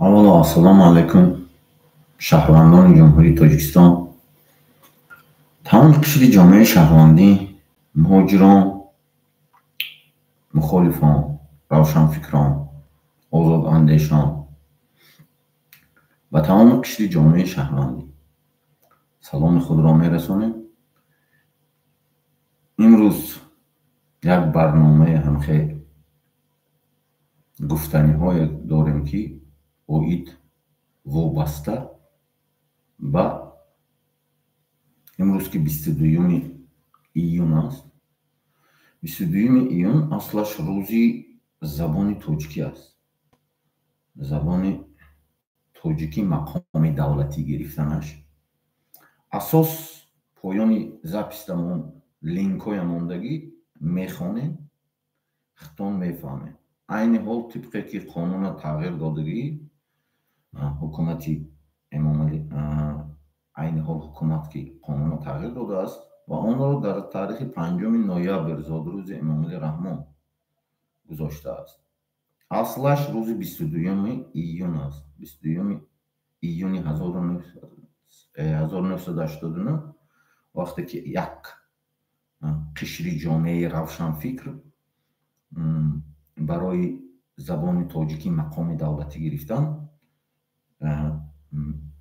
اولا السلام علیکم شهروندان جمهوری تاجیکستان، تمام قشر جامعه شهروندی، مهاجران، مخالفان، روشنفکران، آزاد اندیشان و تمام قشر جامعه شهروندی سلام خود را میرسانیم. امروز یک برنامه همخیلی گفتنی های داریم که اوید وابسته با امروز که 22 ایون است. 22 ایون اصلش روزی زبان توجیکی است. زبان توجیکی مقام دولتی گرفتنش اساس پایانی записtamon линкоя мондагӣ мехонем, хитон мефаҳмем. айни ҳол тибқе ки қонуна тағйир додагӣ ҳукумати эмомалӣ айни ҳол ҳукумат ки қонуна тағйир додааст ва онро дар таърихи 5 ноябр зодирӯзи эмомалӣ раҳмон гузоштааст. аслаш рӯзи 22 июн аст. 22 июни 1989 вақте ки як қишри ҷомеаи равшанфикр барои забони тоҷикӣ мақоми давлатӣ гирифтан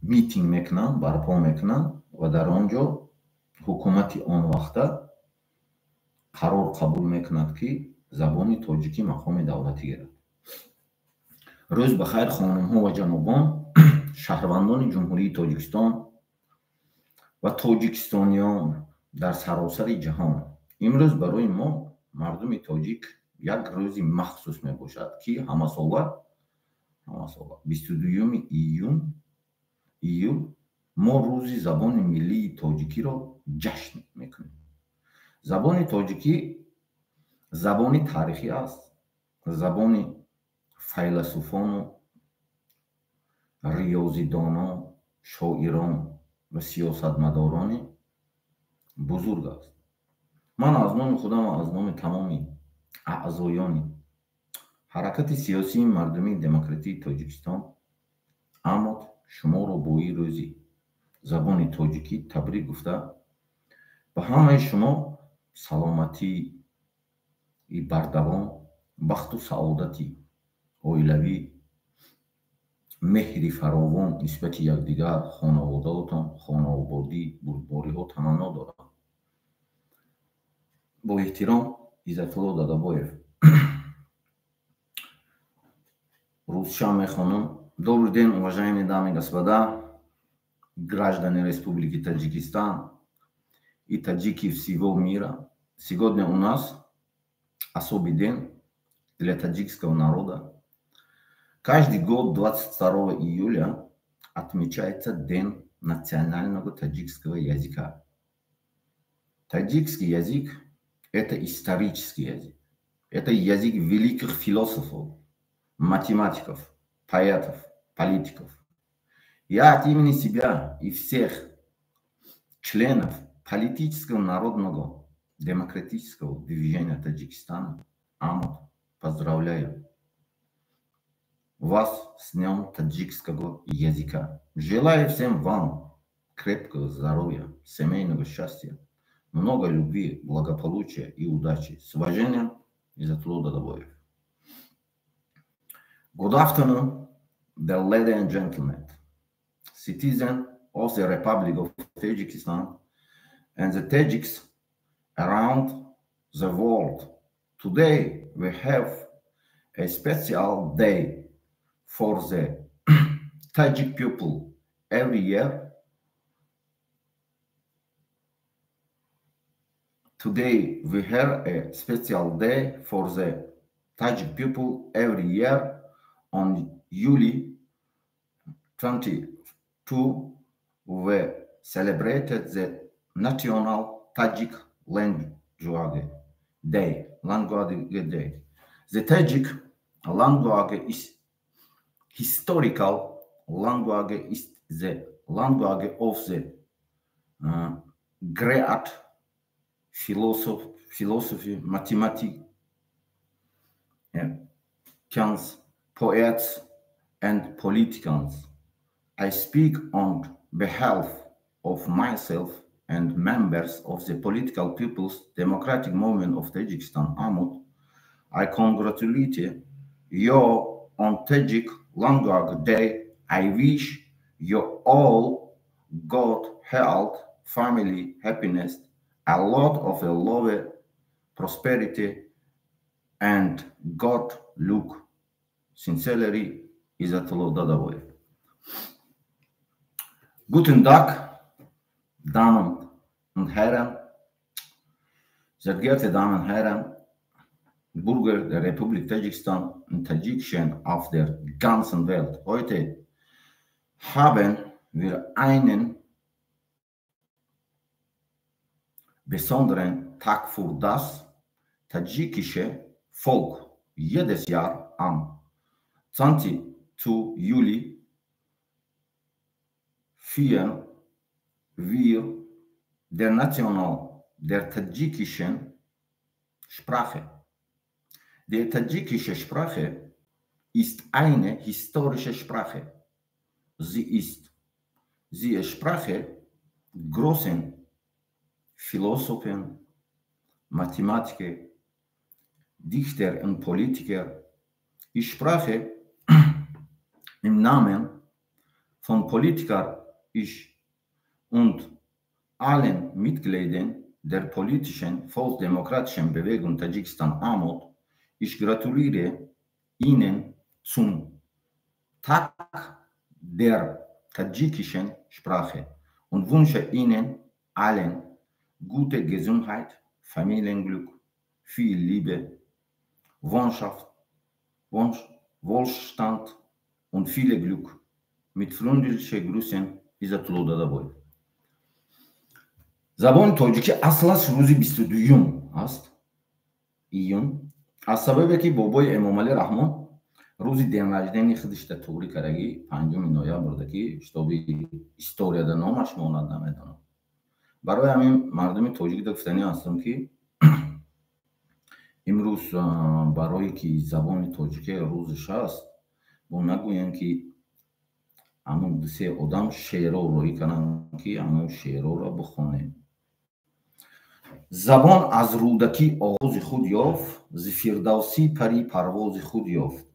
митинг мекунанд, барпо мекунанд ва дар он ҷо ҳукумати он вақта қарор қабул мекунад ки забони тоҷикӣ мақоми давлатӣ гирад. рӯз бахайр хонумҳо ва ҷанобон, шаҳрвандони ҷумҳурии тоҷикистон ва тоҷикистониён дар саросари ҷаҳон, имрӯз барои мо мардуми тоҷик як рӯзи махсус мебошад ки ҳамасола 22 июл мо рӯзи забони миллии тоҷикиро ҷашн мекунем. забони тоҷикӣ забони таърихӣ аст, забони файласуфону риёзидонон, шоирон ва сиёсатмадорони бузург аст. ман аз номи худам ва аз номи тамоми аъзоёни ҳаракати сиёсии мардумии демократии тоҷикистон амод шуморо бои рӯзи забони тоҷикӣ табрик гуфта ба ҳамаи шумо саломатии бардавом, бахту саодати оилавӣ, меҳри фаровон нисбати якдигар, хонаводаотон, хонаободӣ, бурдбориҳо таманно дорам. Бо эҳтиром, Иззатулло Дадабоев. Рӯзшанбе хонум. Добрый день, уважаемые дамы и господа, граждане Республики Таджикистан и таджики всего мира. Сегодня у нас особый день для таджикского народа. Каждый год 22 июля отмечается День национального таджикского языка. Таджикский язык – это исторический язык. Это язык великих философов, математиков, поэтов, политиков. Я от имени себя и всех членов политического народного демократического движения Таджикистана АМОД поздравляю вас с Днем таджикского языка. Желаю всем вам крепкого здоровья, семейного счастья, много любви, благополучия и удачи. С уважением, Иззатулло Дадабоев. Good afternoon, dear ladies and gentlemen, citizens of the Republic of Tajikistan and the Tajiks around the world. Today we have a special day for the Tajik people. Every year, today we have a special day for the Tajik people. Every year on July 22, we celebrated the National Tajik Language Day. The Tajik language is historical language, is the language of the great philosophy, mathematics, poets, and politicians. I speak on behalf of myself and members of the Political People's Democratic Movement of Tajikistan, AMUT. I congratulate you on Tajik Language Day. I wish you all good health, family, happiness, a lot of love, prosperity, and God luck. Sincerely, Izzatullo Dadaboyev. Guten Tag, Damen und Herren, sehr geehrte Damen und Herren, Bürger der Republik Tadschikistan und Tadschikischen auf der ganzen Welt. Heute haben wir einen besonderen Tag für das tadschikische Volk. Jedes Jahr am 20. Juli feiern wir der tadschikischen Sprache. Die tadschikische Sprache ist eine historische Sprache. Sie ist die Sprache großen Philosophen, Mathematiker, Dichter und Politiker. Ich spreche im Namen von Politikern und allen Mitgliedern der politischen volksdemokratischen Bewegung Tadschikistan AMUT. Ich gratuliere Ihnen zum Tag der tadschikischen Sprache und wünsche Ihnen allen gute Gesundheit, Familienglück, viel Liebe, Wohlstand und viel Glück. Mit freundlichen Grüßen, Izzatullo Dadaboyev. زبان تاجیکی اصلش روزی 22 است ایون از سببی که بابای امام علی رحمان روزی دمجدنی خودش توری کردگی 5 نوامبر که شتابی استوریا در نامش ماند نمیدونم برای همین مردم تاجیک گفتنی هستم که امروز برای که زبان تاجیکی روزش است با نگوین که همون سه آدم شعر روی کنن که همون شعر را بخونه. زبان از رودکی آغاز خود یافت، ز فردوسی پری پرواز خود یافت.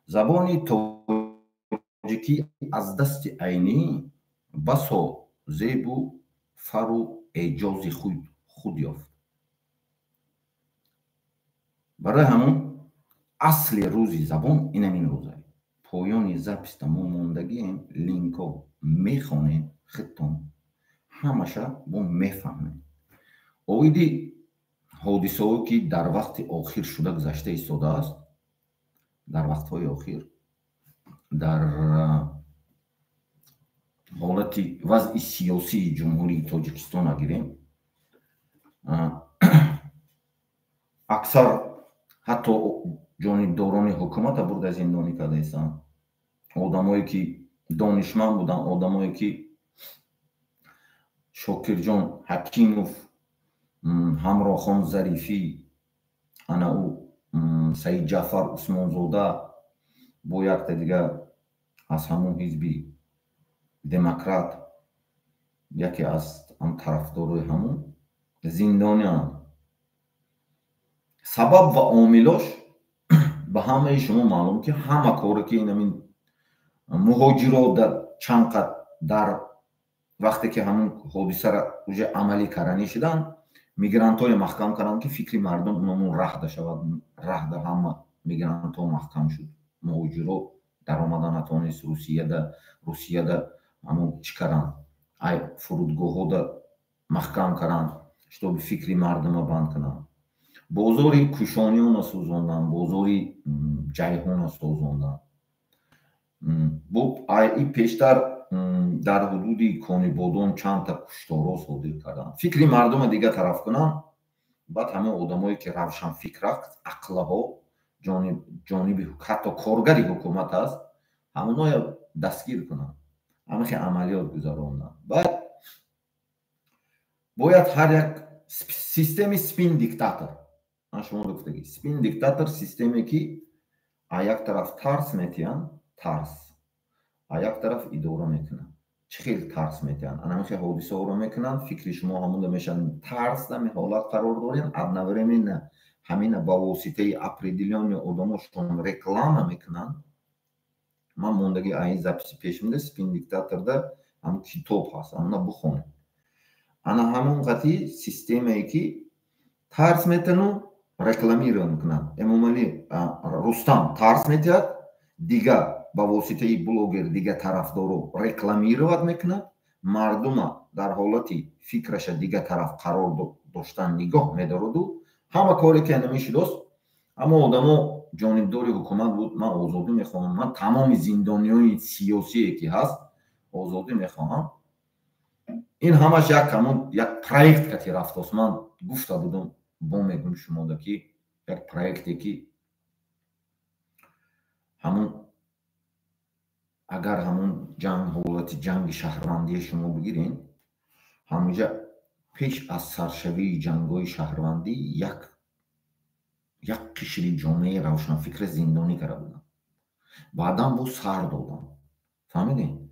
زبان تاجیکی از دست عینی بسا زیب و فر و اعجاز خود یافت. برای همون اصل روزی زبان این روزه. پایان زبست تمام موندگی لینکو میخونه خطون همشه با میفهمه. اویدی حادثه‌ای که در وقت آخر شده گذشته ایستاده است، در وقت‌های آخر در حالت وضع سیاسی جمهوری تاجیکستان اگریم اکثر حتی جانبداران حکومت برده زندانی کرده ایستند. آدمایی که دانشمند بودن، آدمایی که شاکرجان حکیموف، همراه خان ظریفی، انا او سید جعفر عثمانزاده با یک دیگه از همون حزبی دموکرات یکی از طرفدارای همون زندانی هم. سبب و عاملاش به همه شما معلوم که همه کاری که این مهاجرات در چند قد در وقتی که همون حادثه را عملی کردنی شدن میگرانت های محکم کردن که فکری مردم اونمون راه ده شود. راه ده همه میگرانت ها محکم شد. مهاجرات در آمدن نتونست. روسیه ده همون چی کردن فرودگاه ها ده محکم کردن شتاب فکری مردم ها بند کردن. بازاری کشانیان ها سوزاندن، بازاری جایهان ها سوزاندن. این پیشتر در حدود کانیبادان چند تا کشتارها صادر کردن. فکری مردم دیگه طرف کنن، بعد همه آدمایی که روشن فکرند، عقلها، جانب حتی کارگری حکومت هست، همونها دستگیر کنن، همه که عملیات گذراندن. بعد باید هر یک سیستم سپین دیکتاتور، من شما گفتگی سپین دیکتاتور سیستمی که یک طرف ترس میتین، ترس یک طرف اداره میکنن چه خیلی ترس میتن انا خیلی حادثه رو میکنن فکر شما همون میشن ترس در حالت قرار دارین ادنورین همین با واسطه اپریدیلیون آدمشون رکلام میکنن من موندگی این записи پیش میده سپین دیکتاتور ده هم کتاب هست انا بخونه انا همون قطعی سیستمی که ترس میتنو رکلامیرون میکنن امومالی رستم ترس میتید دیگه با واسطه بلوگر دیگه طرفدارو رکلامیرovat میکنه مردم در حالتی فکرش دیگه طرف قرار داشتن نگاه میدارد و همه کاری که نمیشه دوست اما آدمو جانبداری حکومت بود من آزادی میخواهم من تمام زندانیای سیاسی که هست آزادی میخواهم این همش یک پروژه که رفت است من گفته بودم با میگم شما که یک پروژه‌ای که همون اگر همون حالت جنگ شهروندی شما بگیرین همونجا پیش از سرشوی جنگ‌های شهروندی یک قشر جامعه روشنفکر زندانی کرده بودن بعدا بو سر دادن فهمیدین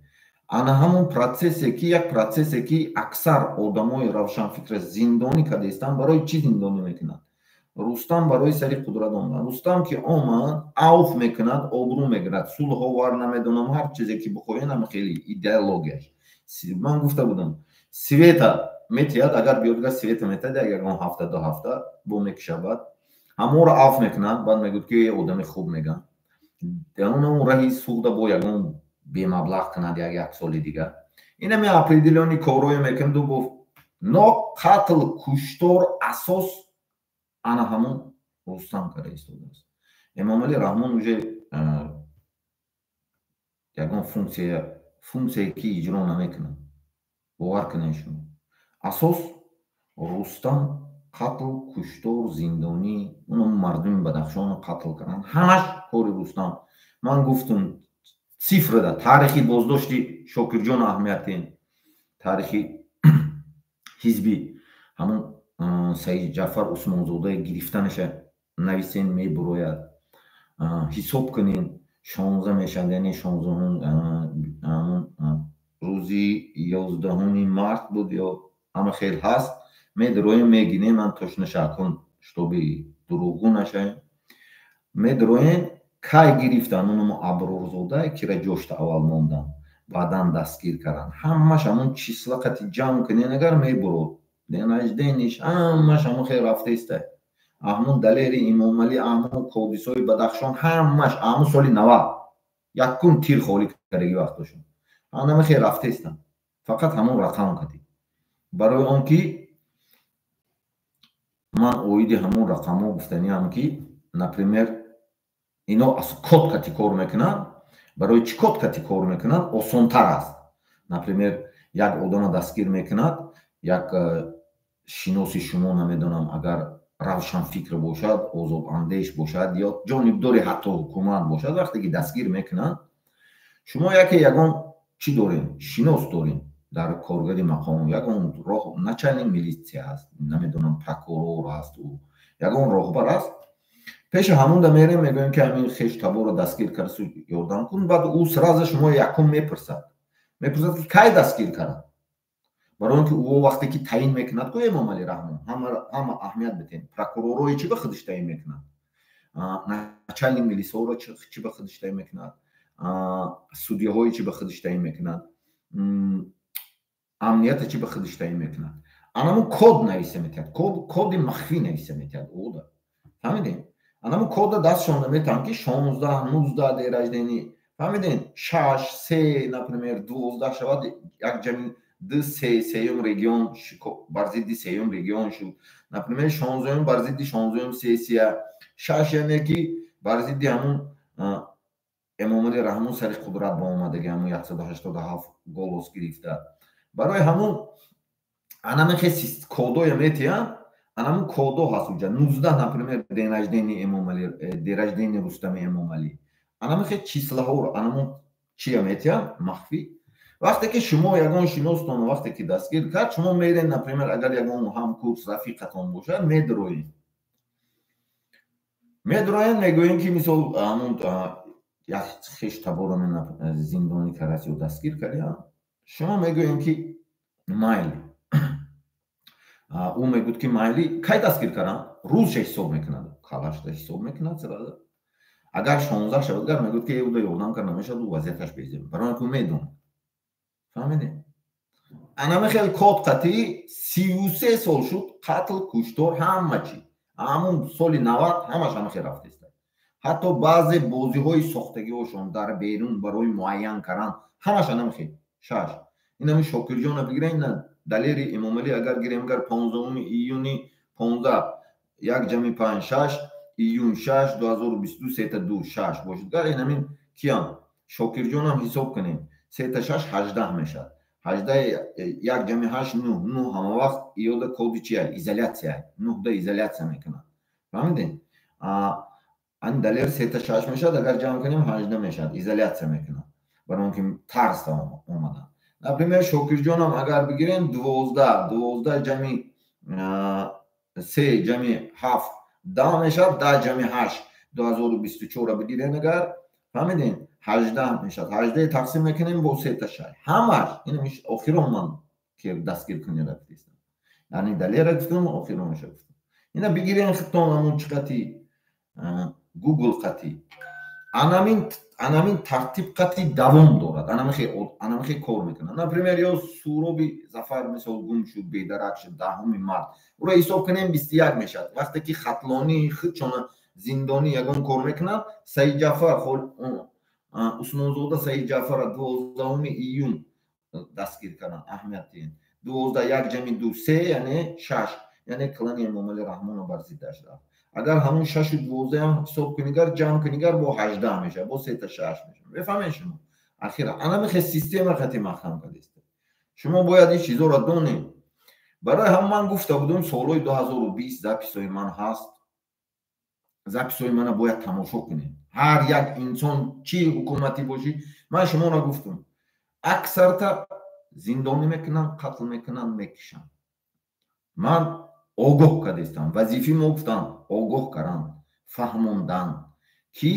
انا همون پروسسی که یک پروسسی که اکثر آدمای روشنفکر زندانی کرده استن برای چی زندانی میکنن رستم برای سری قدرت آمدن رستم که آمد اوف میکند آبرو میگیرد صلح ور نمیدونم هر چیزی که بخواین هم خیلی ایدئولوژیش من گفته بودم سویتا میتید اگر بیادگاه سویتا میتید اگر اون هفته دو هفته بو میکشد همون رو اوف میکنند بعد میگوید که آدم خوب میگن اون رئیس سوخته با یگون بی مبلغ کند یک سال دیگه این همی اپریدیلیونی کاروی میکند و گفت نو قتل کشتار اساس انا همون رستم کرده ایستاده است امام علی رحمان اوجه یگون فونکسیه که اجرا نمیکنه باور کنین شما اساس رستم قتل کشتار زندانی اونم مردم بدخشان قتل کردن همش کار رستم من گفتم صفر ده تاریخی بازداشتی شاکرجان اهمیتین تاریخی حزبی همون سید جعفر عثمانزاده گرفتنش نویسین میبروید حساب کنین 16 میشند یعنی 16 روزی 11 مارت بود یا همه خیلی هست میدرویم میگینه من توش نشکن شتوبی دروغو نشه میدرویم کای گرفتن اونم ابرورزاده که را جشت اول موندن بعدن دستگیر کردن همش همون چیسلا قطعی جمع کنین اگر میبرود دینش همش همون خیلی رفته ایسته همون دلیر امام علی همون کودیسای بدخشان همش همون سالی 90 یکون تیر خالی کردگی وقتشون همون خیلی رفته ایستن فقط همون رقم کردی برای اون که من اویدی همون رقم ها گفتنی هم که نپریمیر اینا از کد کتی کار میکنن برای چی کد کتی کار میکنن آسان تر است نپریمیر یک آدم دستگیر میکند یک شناسی شما نمیدونم اگر روشن فکر باشد آزاد اندیش باشد یا جانبداری حتی حکومت باشد وقتی که دستگیر میکنن شما یگان چی دارین شناس دارین در کارگری مقام یگان راه نچنین میلیسیا هست نمیدونم پرکورور هست و یگان راهبر است پیش همون ده میریم میگویم که همین خیش تبا رو دستگیر کرد یاردن کن بعد او سراز شما یکم میپرسد که کی دستگیر کرد برای اینکه او وقتی که تعیین میکند که امام علی رحمان همه اهمیت بتین پرکوروروی چی به خودش تعیین میکند نچنین میلیسا رو چی به خودش تعیین میکند سودیه های چی به خودش تعیین میکند امنیت چی به خودش تعیین میکند انامو کد نویسه میتید کد مخفی نویسه میتید او ده فهمیدین انامو کد دستشون نمیتن که 16 19 دیرجدینی فهمیدین 6 3 نپریمیر 12 شود یک جمعی ده سیوم ریگیون برزیدی سیوم ریگیون شد نپریمیر 16 برزیدی 16 سیسیا 6 یعنی که برزیدی همون امام علی رحمان سر قدرت با اومدگی همون 187 گل گرفته برای همون انامو خیلی کدوی میتیم انامو کدو هست اونجا 19 نپریمیر دیرجدین امام علی دیرجدین رستم امام علی انامو خیلی چیسلا ها رو انامو چی میتیم مخفی وقتی که شما یگان شناستون وقتی که دستگیر کرد شما میرین نپریمیر اگر یگان هم کورس رفیقتون باشه میدروین میگوین که مثال همون як хештаборами зиндони карасио дастгир кардем, шумо мегӯем ки майли ӯ мегӯд ки майли кай дастгир кардам, рӯзша ҳисоб мекунад, калашда ҳисоб мекунад сарада. Агар 16 шавад гар мегӯд ки ӯда ёрдам карда мешавад, ӯ вазъияташ безем, барои ки ӯ медонад. фаҳмидед? анаме хеле код қатъӣ 33 сол шуд, қатл, куштор, ҳама чӣ. ҳамун соли 90 ҳамаш ҳамахел рафтааст. ҳатто баъзе бозиҳои сохтагиҳошон дар берун барои муайян кардан ҳамаш ҳамахел шаш. инами Шокирҷонро бигирем, далери Эмомалӣ агар гирем гар 15 июни 15 1.56 июн 6 2022 3-2 6 бошад гар инамин киям Шокирҷонам ҳисоб кунем 3-6 18 мешавад. 18 1.8 9 ҳама вақт иёда коди чия изоляция 9 да изоляция мекунад. фаҳмидед? ан далер 3-6 мешавад, агар ҷамъ кунем 18 мешавад, изоляция мекунад. барои ки тарс омадан. Например Шокирҷонам агар бигирем 12 ҷамъи 3 ҷамъи 7 10 мешавад, 10.8 2024 бигирем агар фаҳмидем 18 мешавад. 18 тақсим мекунем бо 3-6 ҳамаш ин охирон ман ки дастгир кунем рафтистам. яъни далера гуфтам охиронаш гуфтам. ина бигирем хитон ҳамун чӣ қатъи Google қатъи анамин тартиб қатъи давом дорад. анамахе кор мекунад. Например ё Суроби Зафар мисол гум шуд, бедарак шуд 10 март. ӯро ҳисоб кунем 21 мешавад. вақте ки хатлони худшона зиндони ягон кор мекунад, Саид Ҷафар Усмонзода Саид Ҷафара 12 июн дастгир кардан. аҳамияти 12 1.2 3 яъне 6 яъне клани Эмомалӣ Раҳмонов бар зиддаш рафт. агар ҳамун 6 و 12 ҳам ҳисоб кунигар ҷамъ кунигар бо 18 мешавад, бо 3-6 мешавад. мефаҳмед шумо? ахира анамихе система қатъи маҳкам кардааст. шумо бояд ин чизоро донед. барои ҳам ман гуфта будам солҳои 2020 записҳои ман ҳаст. записҳои мана бояд тамошо кунед. ҳар як инсон чӣ ҳукуматӣ бошид, ман шуморо гуфтам. аксарта зиндонӣ мекунанд, қатл мекунанд, мекушанд. ман огоҳ кардастам. вазифаи мо гуфтам огоҳ кардан, фаҳмондан ки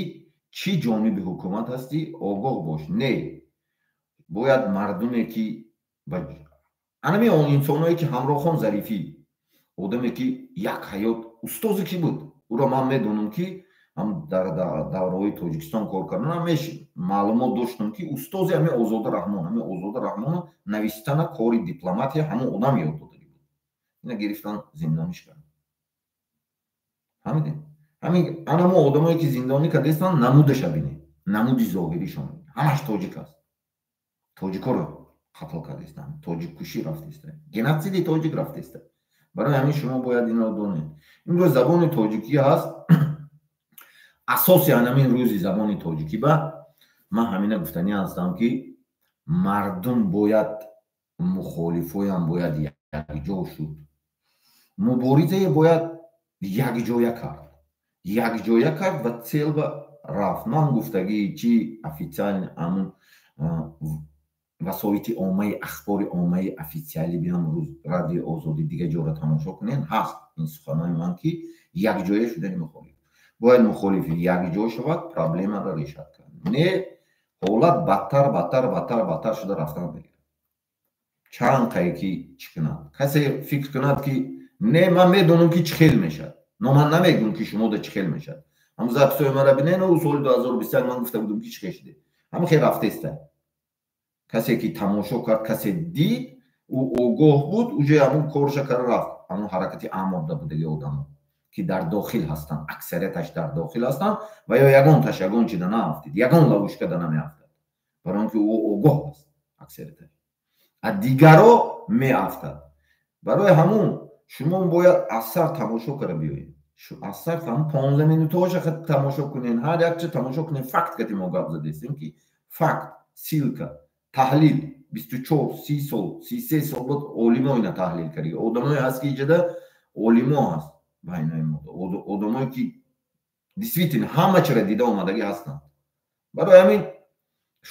чӣ ҷониби ҳукумат ҳастӣ, огоҳ бош. не бояд мардуме ки анами он инсоное ки Ҳамроҳхон Зарифӣ одаме ки як ҳаёт устозе ки буд. ӯро ман медонам ки ҳам дар давраҳои Тоҷикистон кор кардан маълумот доштам ки устози ҳамин Озода Раҳмон навистана кори дипломатия ҳамон одам ёд додагӣ буд. ина гирифтан зиндониш кардан. ҳамидем ҳамин анамо одамое ки зиндонӣ кардастанд намудаша бинед, намуди зоҳиришон ҳамаш тоҷик аст. тоҷикоро қатл кардастанд, тоҷиккушӣ рафтааст, геноциди тоҷик рафтааст. барои ҳамин шумо бояд инро донед. имрӯз забони тоҷикӣ ҳаст. асоси ҳамин рӯзи забони тоҷикӣ ба ман ҳамина гуфтанӣ ҳастам ки мардум бояд мухолифоям бояд якҷо шуд. муборизае бояд якҷоя кард ва цел рафт. ман гуфтагӣ чи официални ҳамун васоити оммаи ахбори оммаи официалӣ биям рӯз радиои озодӣ дига ҷоро тамошо кунен ҳаст ин суханои ман ки якҷоя шудани мухолиф. бояд мухолиф якҷо шавад, проблемаро решад кард. не ҳолат бадтар шуда рафтан мегирад. чанд қайки чӣ кунад? касе фикр кунад ки не ман медонам ки чӣ хел мешавад. но ман намегӯям ки шумода чӣ хел мешавад. ҳам записҳои маро бинен ӯ соли 2021 ман гуфта будам ки чӣ хел шуде. ҳама хел рафтааст. касе ки тамошо кард, касе дид, ӯ огоҳ буд, уҷа ҳамун корша кара рафт. ҳамун ҳаракати амода будаги одамон ки дар дохил ҳастанд, аксарияташ дар дохил ҳастанд ва ё ягонташ ягон чида наафтид, ягон лавушка да намеафтад. барои ки ӯ огоҳ аст аксарияташ. а дигаро меафтад. барои ҳамун шумо бояд асар тамошо кара биёед. асар ҳамун 15 минутаҳоша тамошо кунед. ҳар якча тамошо кунед. факт кати мо гап задастем ки факт, силка, таҳлил 24-30 сол, 33 сол буд олимо ина таҳлил карди. одамое ҳаст ки иҷада олимо ҳаст. байнои мо одамое ки действительно ҳама чиро дида омадагӣ ҳастанд. барои ҳамин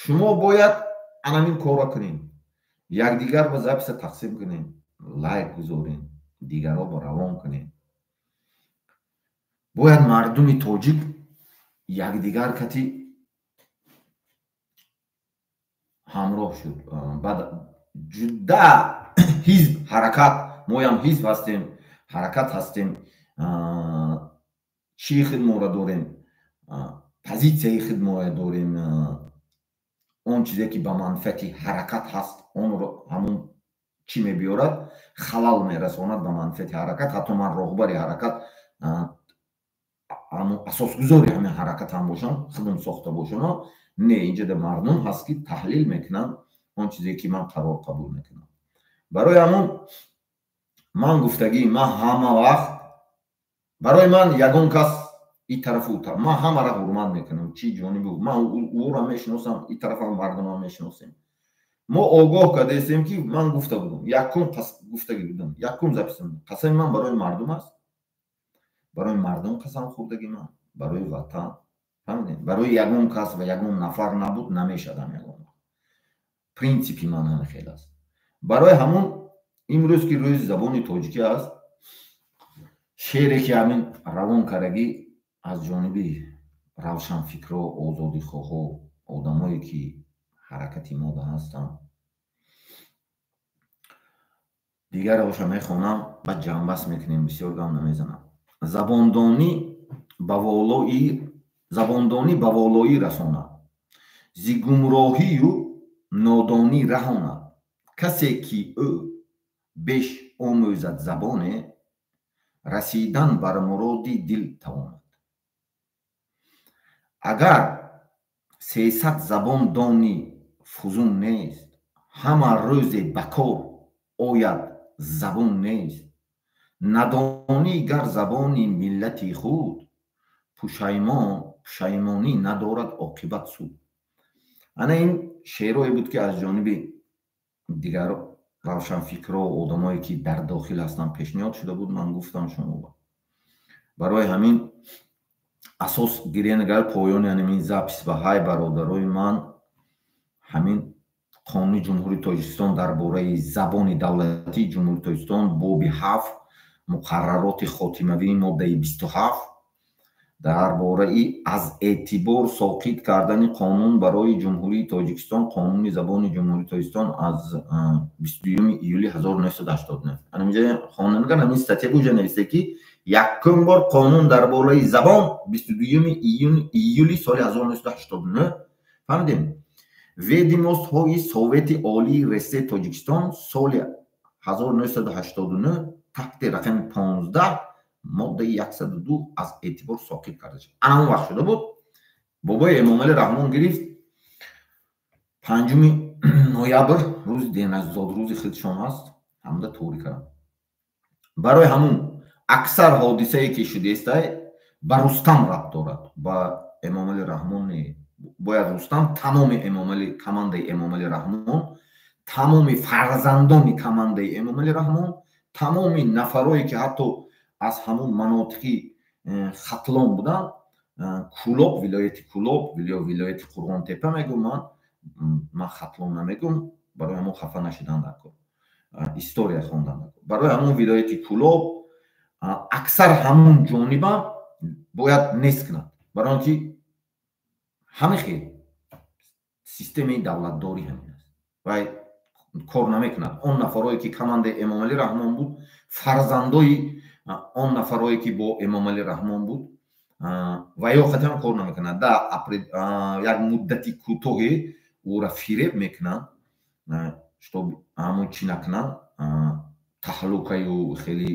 шумо бояд анамин корро кунед. якдигар ба записа тақсим кунед, лайк гузоред, дигаро равон кунед. бояд мардуми тоҷик якдигар кати ҳамроҳ шуд. баъд ҷуда ҳизб ҳаракат, моям ҳизб ҳастем, ҳаракат ҳастем, чӣ хидмора дорем, позитсияи хидмора дорем, он чизе ки ба манфиати ҳаракат ҳаст, онро ҳамун чӣ мебиёрад, халал мерасонад ба манфиати ҳаракат. ҳатто ман роҳбари ҳаракат, асосгузори ҳамин ҳаракат ҳам бошам, хидм сохта бошам. не, инҷода мардум ҳаст ки таҳлил мекунанд он чизе ки ман қарор қабул мекунам. барои ҳамон ман гуфтагӣ, ман ҳама вақт барои ман ягон кас ин тарафу ман ҳамаро ҳурмат мекунам, чӣ ҷониби ман ӯро мешиносам, ин тарафа мардумам мешиносем. мо огоҳ кардастем ки ман гуфта будам, якум гуфтагӣ будам, якум записам, қасами ман барои мардум аст, барои мардум қасам хӯрдагӣ ман, барои ватан, фаҳмидем, барои ягон кас ва ягон нафар набуд намешадам ягон. принсипи ман ҳамин хел аст. барои ҳамон имрӯз ки рӯзи забони тоҷикӣ аст, шеъре ки ҳамин равон кардагӣ аз ҷониби равшанфикро, озодихоҳо, одамое ки ҳаракати мода ҳастанд, дигароша мехонам, баъд ҷамъбаст мекунем, бисёр гам намезанам. забондонӣ ба волоӣ расонад, зи гумроҳию нодонӣ раҳонад. касе ки ӯ беш омӯзад забоне, расидан бар муроди дил тавонад. агар 300 забон донӣ фузун нест, ҳама рӯзе ба кор ояд забон нест. надонӣ гар забони миллати худ, пушаймонӣ надорад оқибат суд. ана ин шеърое буд ки аз ҷониби дигар равшанфикро, одамое ки дар дохил ҳастанд пешниҳод шуда буд. ман гуфтам шумо барои ҳамин асос гиренагар поёни ҳамин запис ба ҳай бародарои ман, ҳамин қонуни ҷумҳурии тоҷикистон дар бораи забони давлатии ҷумҳурии тоҷикистон, боби 7, муқаррароти хотимавии моддаи 27, дар бораи аз эътибор соқит кардани қонун барои ҷумҳурии тоҷикистон, қонуни забони ҷумҳурии тоҷикистон аз 22 июли 1989. анинҷа хонанагар ҳамин статья буҷа нависта ки якум бор қонун дар бораи забон 22 июли соли 1989. фаҳмидем? ведомостҳои Совети Олии Ресте Тоҷикистон соли 1989 таҳти рақами 15 моддаи 102 аз эътибор соқит карда шуд. ана он вақт шуда буд. бобои Эмомалӣ Раҳмон гирифт 5 ноябр, рӯзи деназод, рӯзи худшон аст, ҳамда торӣ кард. барои ҳамун аксар ҳодисае ки шудестай ба Рустам рабт дорад, ба Эмомалӣ Раҳмон не. бояд Рустам тамоми Эмомалӣ, командаи Эмомалӣ Раҳмон, тамоми фарзандони командаи Эмомалӣ Раҳмон, тамоми нафарое ки ҳатто аз ҳамун манотиқи хатлон буданд, Кӯлоб, вилояти Кӯлоб, вилояти Қурғонтепа мегӯм, ман хатлон намегӯм, барои ҳамон хафа нашидан дар кор, история хондан дар кор. барои ҳамон вилояти Кӯлоб аксар ҳамун ҷонибам бояд нест кунад, барои он ки ҳамин хел системаи давлатдорӣ ҳамин аст ва кор намекунад. он нафарое ки командаи Эмомалӣ Раҳмон буд, фарзандои он нафарое ки бо Эмомалӣ Раҳмон буд, ва ё хатиам кор намекунад. як муддати кӯтоҳе ӯра фиреб мекунанд, штоб ҳамон чӣ накунанд, таҳлукаю хеле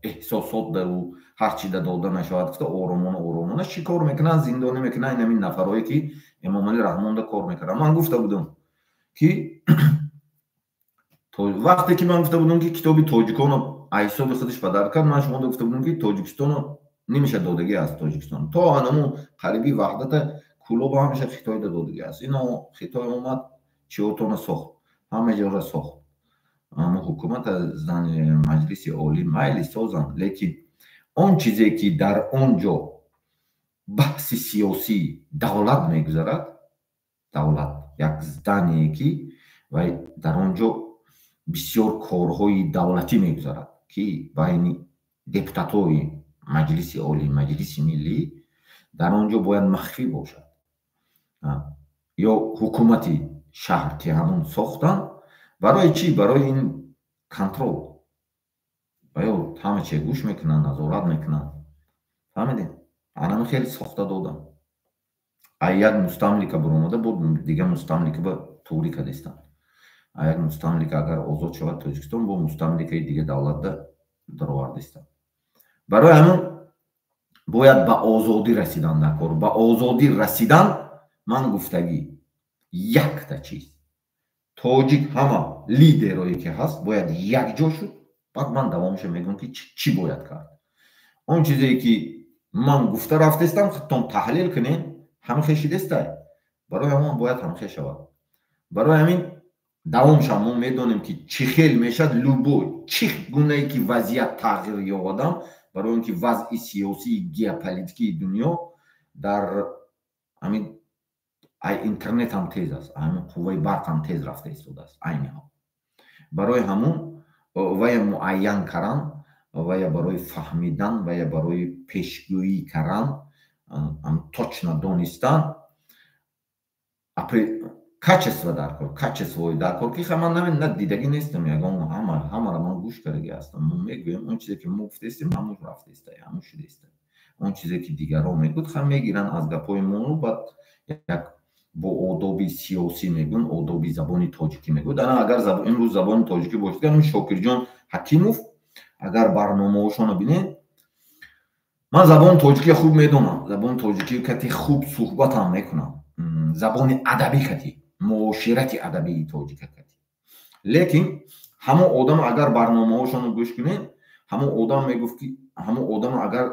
эҳсосот дару ҳарчи да дода нашавад гуфта, оромона чӣ кор мекунанд, зиндонӣ мекунанд ин ҳамин нафарое ки Эмомалӣ Раҳмон да кор мекарданд. ман гуфта будам ки вақте ки ман гуфта будам ки китоби тоҷиконо аз ҳисоби худаш падар кард, ман шумо да гуфта будам ки тоҷикистоно немеша додагӣ аст. тоҷикистон то анаму қариби ваҳдата Кӯлоба ҳамеша Хитой да додагӣ аст. ино Хитой омад чиотона сохт, ҳама ҷора сохт. аммо ҳукумат аз зани маҷлиси олӣ майли созанд, лекин он чизе ки дар он ҷо баҳси сиёсӣ давлат мегузарад, давлат як здание ки вай дар он ҷо бисёр корҳои давлатӣ мегузарад ки байни депутатои маҷлиси олӣ, маҷлиси миллӣ, дар он ҷо бояд махфӣ бошад. ё ҳукумати шаҳр ки ҳамон сохтан барои чӣ? Барои ин контрол. Аё ҳама чиро гӯш мекунанд, назорат мекунанд. Фаҳмидед? Анами хеле сохта додам. Як мустамлика биромада буд, дигар мустамлика ба таврика дестанд. Як мустамлика агар озод шавад Тоҷикистон, бо мустамликаи дигар давлатда даровардистанд. Барои ҳамин бояд ба озодӣ расидан дар кор. Ба озодӣ расидан ман гуфтагӣ якта чиз. Тоҷик ҳама лидерое ки ҳаст бояд якҷо шуд. Баъд ман давомиша мегӯям ки чӣ бояд кард. Он чизее ки ман гуфта рафтестам, худтон таҳлил кунед, ҳамихеши дестай. Барои ҳамон бояд ҳамихеш шавад. Барои ҳамин давомиша мо медонем ки чӣ хел мешад любой, чӣ гунае ки вазъият тағйир ёвадам, барои он ки вазъи сиёсии геополитикии дунё дар ҳамин интернет ҳам тез аст, ҳамин қувваи барқ ҳам тез рафта истодааст айни ҳол. Барои ҳамон вая муайян кардан ва я барои фаҳмидан ва я барои пешгӯӣ кардан, точно донистан качество дар кор, качествои дар кор ки ман на дидагӣ нестам, ягон ҳамаро ман гӯш кардаги ҳастам. Мо мегӯем он чизе ки мо гуфтестем ҳамон рафтестай, ҳамон шудестай. Он чизе ки дигарҳо мегӯд ҳам мегиранд аз гапҳои мо, баъд як бо одоби сиёсӣ мегӯн, одоби забони тоҷикӣ мегӯд. Агар имрӯз забони тоҷикӣ бошад, ҳамин Шокирҷон Ҳакимов агар барномаҳошонро бинед, ман забони тоҷикӣ хуб медонам, забони тоҷикӣ кати хуб суҳбатам мекунам, забони адабӣ кати, муоширати адабии тоҷика кати. Лекин ҳамон одам агар барномаҳошонро гӯш кунед, ҳамон одам мегуфт ки ҳамон одам агар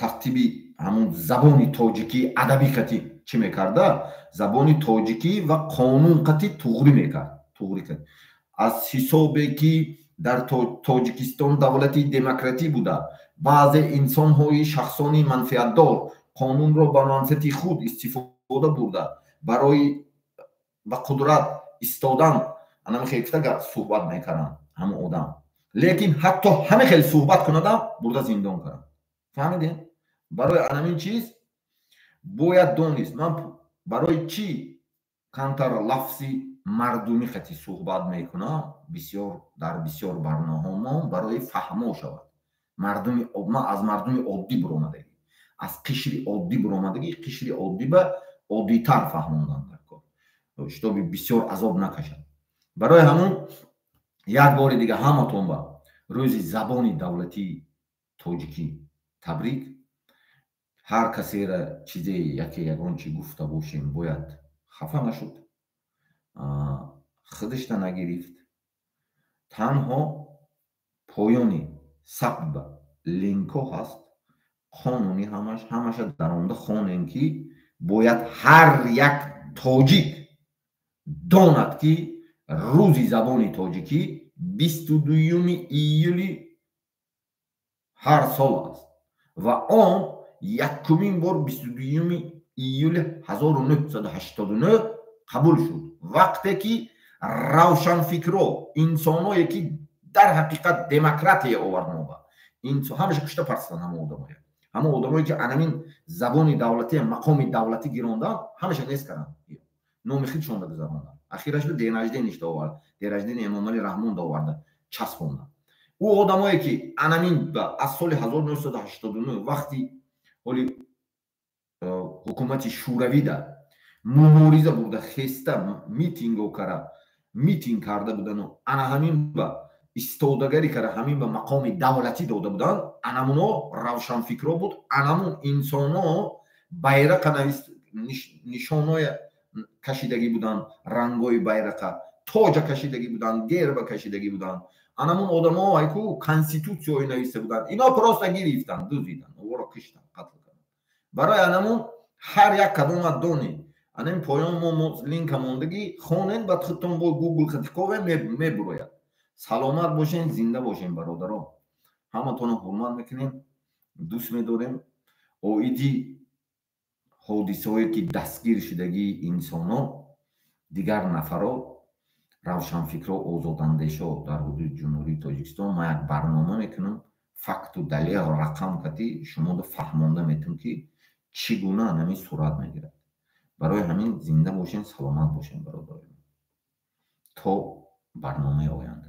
тартиби ҳамон забони тоҷикӣ адабӣ кати чӣ мекарда, забони тоҷикӣ ва қонун кати туғрӣ мекард. Туғрӣ кад. Аз ҳисобе ки дар Тоҷикистон давлати демократӣ буда, баъзе инсонҳои шахсони манфиатдор қонунро ба манфиати худ истифода бурда, барои ба қудрат истодан анамихефтага суҳбат мекарданд ҳамон одам. Лекин ҳатто ҳама хел суҳбат кунадам бурда зиндон кард. Фаҳмидед? Барои анамин чиз бояд донист ман барои чӣ камтар лафзи мардумӣ хати суҳбат мекунам бисёр дар бисёр барномаҳо барои фаҳмо шавад. Ман аз мардуми оддӣ биромадагӣ, аз қишри оддӣ биромадагӣ, қишри оддӣ ба оддитар фаҳмондан дар кор, шитоби бисёр азоб накашад. Барои ҳамон як бори дига ҳаматон ба рӯзи забони давлатии тоҷикӣ табрик. ҳар касеро чизе яке ягон чӣ гуфта бошем бояд хафа нашуд, худашта нагирифт. танҳо поёни сабт ба линкҳо ҳаст, қонуни ҳамаша дар онда хонем ки бояд ҳар як тоҷик донад ки рӯзи забони тоҷикӣ 22 июли ҳар сол аст ва он якумин бор 22 июли 1989 қабул шуд, вақте ки равшанфикро, инсоное ки дар ҳақиқат демократия овард ҳамаша кушта парстан ҳамон одамое ки анамин забони давлатӣ мақоми давлатӣ гиронданд, ҳамаша нест карданд, номи худшон гузаронданд. ахираш денаждениш давард, денаждени Эмомалӣ Раҳмон даварда часпонданд. ӯ одамое ки анамин аз соли 1989 вақти ҳоли ҳукумати шӯравӣ да мубориза бурда, хеста митинг карда будану ана ҳамин ба истодагарӣ карда ҳамин ба мақоми давлатӣ дода буданд, анамуно равшанфикро буд, анамун инсоно байрақа нишоноя кашидагӣ буданд, рангои байрақа тоҷа кашидагӣ буданд, герба кашидагӣ буданд. Анамун одамо айку конститутсияи нависта буданд. Ино просто гирифтанд, дуздиданд, оворо киштанд, қатл карданд. Барои анамун ҳар як кадомат донед, анам поён мо линка мондагӣ хонед, баъд худтон бо Google хатикове мебурояд. саломат бошен, зинда бошен бародарон. ҳаматонро ҳурмат мекунем, дӯст медорем. оиди ҳодисаҳое ки дастгир шудагии инсонҳо, дигар нафаро, равшанфикро, озодандешо дар ҳудуди ҷумҳурии Тоҷикистон ма як барнома мекунам, факту далел рақам кати шумо фаҳмонда метавон ки чӣ гуна намин сурат мегирад. برای همین زنده باشین، سلامت باشین برادران. تا برنامه آینده.